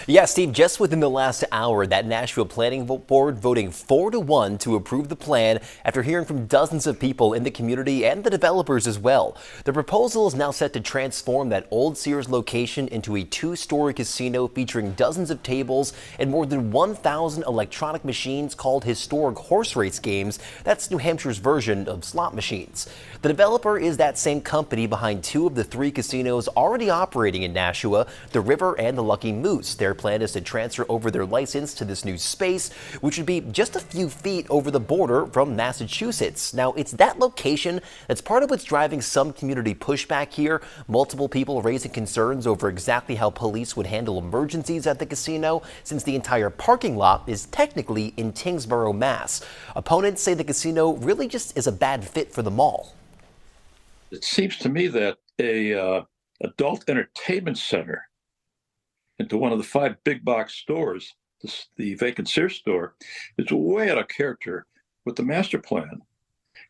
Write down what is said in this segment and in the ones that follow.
Yeah, Steve, just within the last hour, that Nashville Planning Board voting 4-1 to approve the plan after hearing from dozens of people in the community and the developers as well. The proposal is now set to transform that old Sears location into a two-story casino featuring dozens of tables and more than 1,000 electronic machines called historic horse race games. That's New Hampshire's version of slot machines. The developer is that same company behind two of the three casinos already operating in Nashua, the River and the Lucky Moose. Their plan is to transfer over their license to this new space, which would be just a few feet over the border from Massachusetts. Now, it's that location that's part of what's driving some community pushback here. Multiple people raising concerns over exactly how police would handle emergencies at the casino, since the entire parking lot is technically in Tyngsboro, Mass. Opponents say the casino really just is a bad fit for the mall. It seems to me that a adult entertainment center into one of the 5 big box stores, the vacant Sears store, is way out of character with the master plan.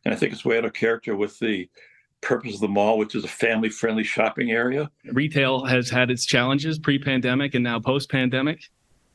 And I think it's way out of character with the purpose of the mall, which is a family-friendly shopping area. Retail has had its challenges pre-pandemic and now post-pandemic.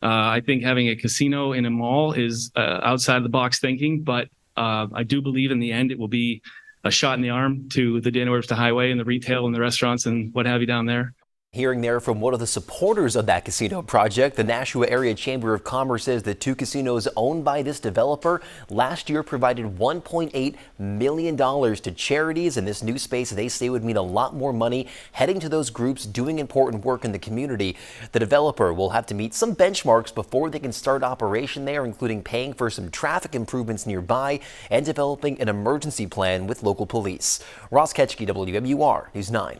I think having a casino in a mall is outside the box thinking, but I do believe in the end it will be a shot in the arm to the Dana Webster Highway and the retail and the restaurants and what have you down there. Hearing there from one of the supporters of that casino project, the Nashua Area Chamber of Commerce says the two casinos owned by this developer last year provided $1.8 million to charities, and this new space they say would mean a lot more money heading to those groups doing important work in the community. The developer will have to meet some benchmarks before they can start operation there, including paying for some traffic improvements nearby and developing an emergency plan with local police. Ross Ketchke, WMUR News 9.